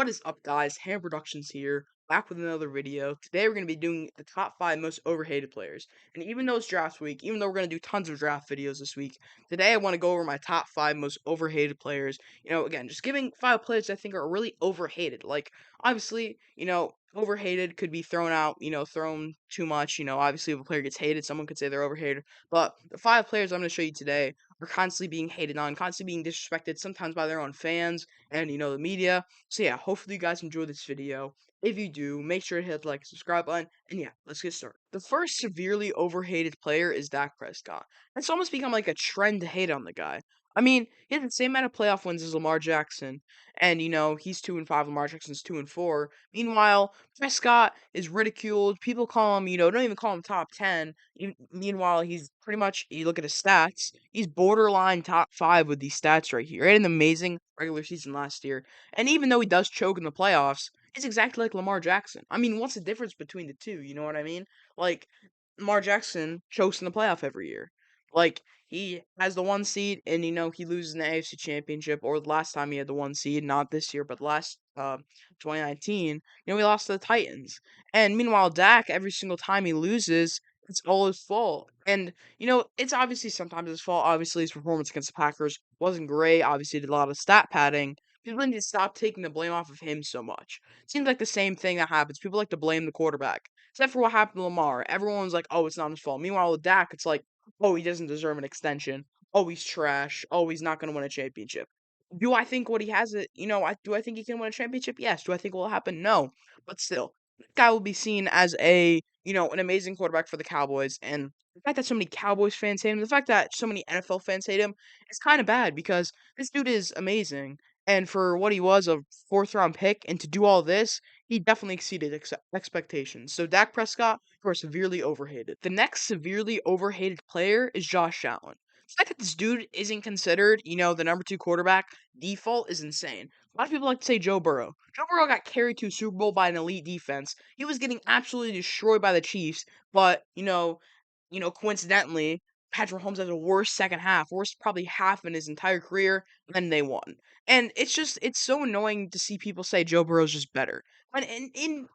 What is up, guys? Ham Productions here, back with another video. Today we're going to be doing the top 5 most overhated players. And even though it's draft week, even though we're going to do tons of draft videos this week, today I want to go over my top 5 most overhated players. Again, just giving 5 players I think are really overhated. Like, obviously, overhated could be thrown out, thrown too much. Obviously, if a player gets hated, someone could say they're overhated. But the 5 players I'm going to show you today are constantly being hated on, constantly being disrespected, sometimes by their own fans and, the media. So yeah, hopefully you guys enjoy this video. If you do, make sure to hit the like, subscribe button, and yeah, let's get started. The first severely overhated player is Dak Prescott. It's almost become like a trend to hate on the guy. I mean, he has the same amount of playoff wins as Lamar Jackson, and he's 2-5. Lamar Jackson's 2-4. Meanwhile, Prescott is ridiculed. People call him, don't even call him top 10. Meanwhile, he's pretty much. You look at his stats; he's borderline top 5 with these stats right here. He had an amazing regular season last year. And even though he does choke in the playoffs, it's exactly like Lamar Jackson. I mean, what's the difference between the two? You know what I mean? Like, Lamar Jackson chokes in the playoff every year. Like, he has the 1 seed, and he loses in the AFC Championship. Or the last time he had the 1 seed, not this year, but last 2019, he lost to the Titans. And meanwhile, Dak, every single time he loses, it's all his fault. And it's obviously sometimes his fault. Obviously, his performance against the Packers wasn't great. Obviously, he did a lot of stat padding. People need to stop taking the blame off of him so much. Seems like the same thing that happens. People like to blame the quarterback. Except for what happened to Lamar. Everyone's like, oh, it's not his fault. Meanwhile, with Dak, it's like, oh, he doesn't deserve an extension. Oh, he's trash. Oh, he's not going to win a championship. Do I think what he has it? Do I think he can win a championship? Yes. Do I think it will happen? No. But still, this guy will be seen as an amazing quarterback for the Cowboys. And the fact that so many Cowboys fans hate him, the fact that so many NFL fans hate him, is kind of bad because this dude is amazing. And for what he was, a fourth round pick, and to do all this, he definitely exceeded expectations. So Dak Prescott, of course, severely overhated. The next severely overhated player is Josh Allen. The fact that this dude isn't considered, the number 2 quarterback default is insane. A lot of people like to say Joe Burrow. Joe Burrow got carried to a Super Bowl by an elite defense. He was getting absolutely destroyed by the Chiefs, but coincidentally, Patrick Mahomes has a worst second half, worst probably half in his entire career, and they won. And it's so annoying to see people say Joe Burrow's just better. And in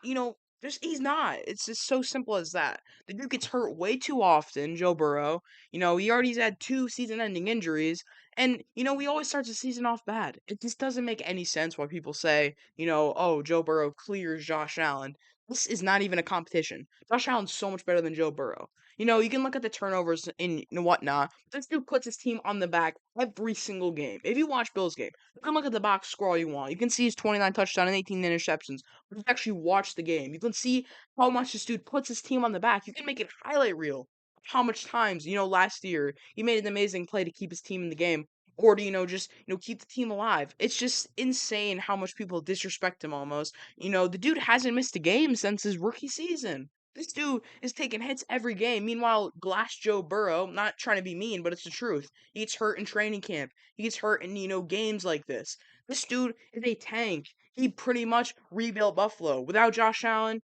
just he's not. It's just so simple as that. The dude gets hurt way too often, Joe Burrow. He already's had 2 season-ending injuries, and he always starts the season off bad. It just doesn't make any sense why people say, oh, Joe Burrow clears Josh Allen. This is not even a competition. Josh Allen's so much better than Joe Burrow. You can look at the turnovers and whatnot. This dude puts his team on the back every single game. If you watch Bill's game, you can look at the box score all you want. You can see his 29 touchdowns and 18 interceptions. But if you actually watch the game, you can see how much this dude puts his team on the back. You can make it highlight reel. How much times, last year he made an amazing play to keep his team in the game, or to just keep the team alive. It's just insane how much people disrespect him almost. The dude hasn't missed a game since his rookie season. This dude is taking hits every game. Meanwhile, Glass Joe Burrow, not trying to be mean, but it's the truth. He gets hurt in training camp. He gets hurt in, games like this. This dude is a tank. He pretty much rebuilt Buffalo. Without Josh Allen,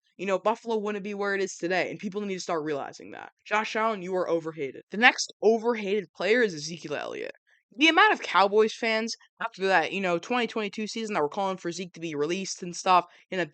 Buffalo wouldn't be where it is today. And people need to start realizing that. Josh Allen, you are overhated. The next overhated player is Ezekiel Elliott. The amount of Cowboys fans after that, 2022 season that were calling for Zeke to be released and stuff, he ended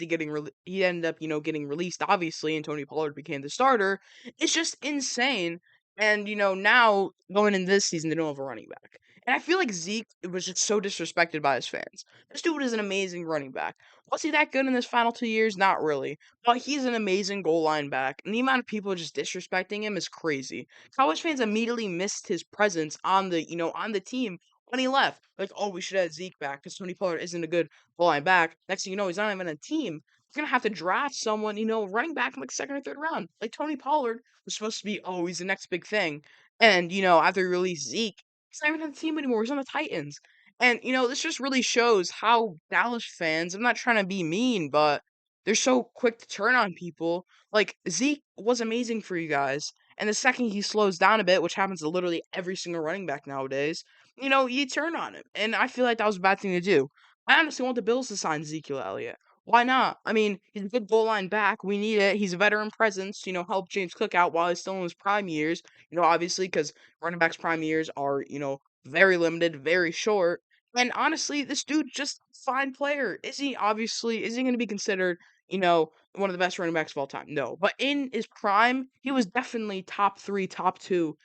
up, getting released obviously, and Tony Pollard became the starter. It's just insane. And now going in this season, they don't have a running back. And I feel like Zeke was just so disrespected by his fans. This dude is an amazing running back. Was he that good in his final 2 years? Not really. But he's an amazing goal line back. And the amount of people just disrespecting him is crazy. Cowboys fans immediately missed his presence on the team when he left. Like, oh, we should have Zeke back because Tony Pollard isn't a good goal line back. Next thing you know, he's not even a team. He's gonna have to draft someone, running back in like second or third round. Like Tony Pollard was supposed to be, oh, he's the next big thing. And after he released Zeke, he's not even on the team anymore. He's on the Titans. And this just really shows how Dallas fans, I'm not trying to be mean, but they're so quick to turn on people. Like Zeke was amazing for you guys. And the second he slows down a bit, which happens to literally every single running back nowadays, you turn on him. And I feel like that was a bad thing to do. I honestly want the Bills to sign Ezekiel Elliott. Why not? I mean, he's a good goal line back. We need it. He's a veteran presence, help James Cook out while he's still in his prime years. Obviously, because running backs' prime years are, very limited, very short. And honestly, this dude just fine player. Is he going to be considered, one of the best running backs of all time? No. But in his prime, he was definitely top 3, top 2,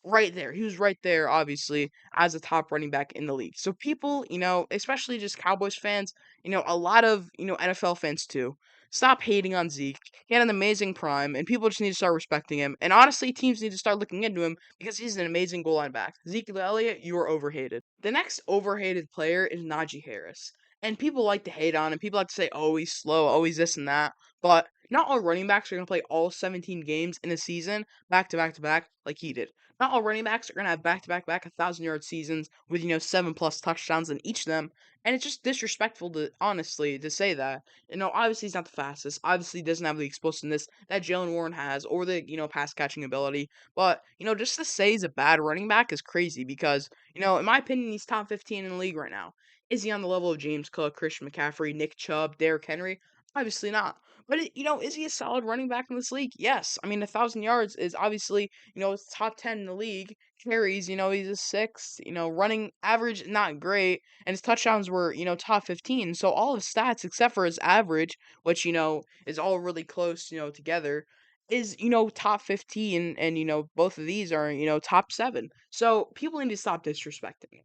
right there. He was right there obviously as a top running back in the league. So people, especially just Cowboys fans, a lot of, NFL fans too. Stop hating on Zeke. He had an amazing prime, and people just need to start respecting him. And honestly, teams need to start looking into him because he's an amazing goal line back. Zeke Elliott, you are overhated. The next overhated player is Najee Harris. And people like to hate on him. People like to say, oh, he's slow, oh, he's this and that. But not all running backs are going to play all 17 games in a season back to back to back like he did. Not all running backs are going to have back to back back 1,000-yard seasons with, 7+ touchdowns in each of them. And it's just disrespectful to, honestly, to say that. Obviously he's not the fastest. Obviously he doesn't have the explosiveness that Jalen Warren has or the, pass catching ability. But, just to say he's a bad running back is crazy because in my opinion, he's top 15 in the league right now. Is he on the level of James Cook, Christian McCaffrey, Nick Chubb, Derrick Henry? Obviously not. But is he a solid running back in this league? Yes. I mean, 1,000 yards is obviously it's top 10 in the league. Carries, he's a sixth. Running average not great, and his touchdowns were top 15. So all his stats except for his average, which is all really close together, is top 15, and both of these are top 7. So people need to stop disrespecting him.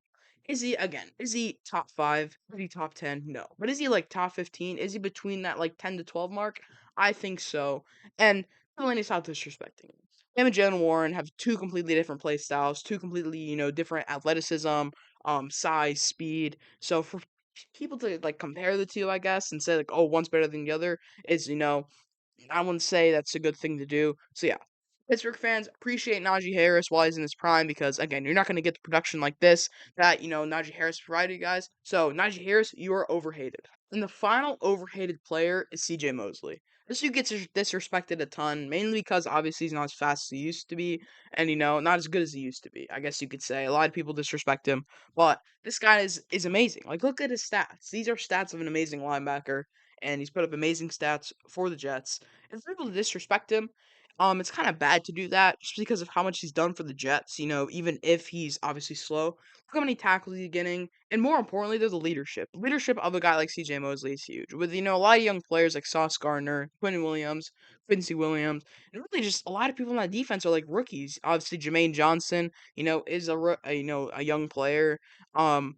Is he top 5? Is he top 10? No. But is he like top 15? Is he between that like 10 to 12 mark? I think so. And people need to stop disrespecting him. Him and Jalen Warren have two completely different play styles, two completely different athleticism, size, speed. So for people to like compare the two, I guess, and say like, oh, one's better than the other is I wouldn't say that's a good thing to do. So yeah, Pittsburgh fans appreciate Najee Harris while he's in his prime because again, you're not going to get the production like this that Najee Harris provided you guys. So Najee Harris, you are overhated. And the final overhated player is C.J. Mosley. This dude gets disrespected a ton, mainly because obviously he's not as fast as he used to be, and not as good as he used to be. I guess you could say a lot of people disrespect him, but this guy is amazing. Like look at his stats; these are stats of an amazing linebacker, and he's put up amazing stats for the Jets. And for people to disrespect him, it's kind of bad to do that just because of how much he's done for the Jets. Even if he's obviously slow, look how many tackles he's getting, and more importantly, there's the leadership. The leadership of a guy like C.J. Mosley is huge. With a lot of young players like Sauce Gardner, Quincy Williams, and really just a lot of people on that defense are like rookies. Obviously, Jermaine Johnson, is a young player. Um,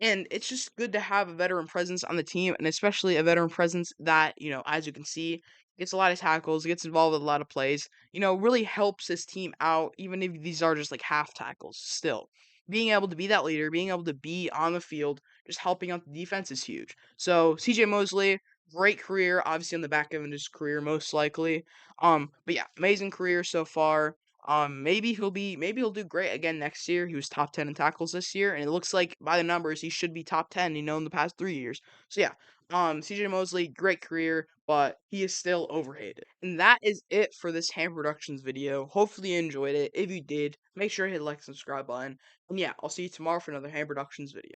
and it's just good to have a veteran presence on the team, and especially a veteran presence that, as you can see, gets a lot of tackles, gets involved with a lot of plays, really helps his team out, even if these are just like half tackles. Still, being able to be that leader, being able to be on the field, just helping out the defense is huge. So, CJ Mosley, great career, obviously on the back end of his career, most likely. But yeah, amazing career so far. Maybe he'll do great again next year. He was top 10 in tackles this year, and it looks like by the numbers he should be top 10, in the past 3 years. So yeah, CJ Mosley, great career, but he is still overhated. And that is it for this Ham Productions video. Hopefully you enjoyed it. If you did, make sure to hit the like and subscribe button. And yeah, I'll see you tomorrow for another Ham Productions video.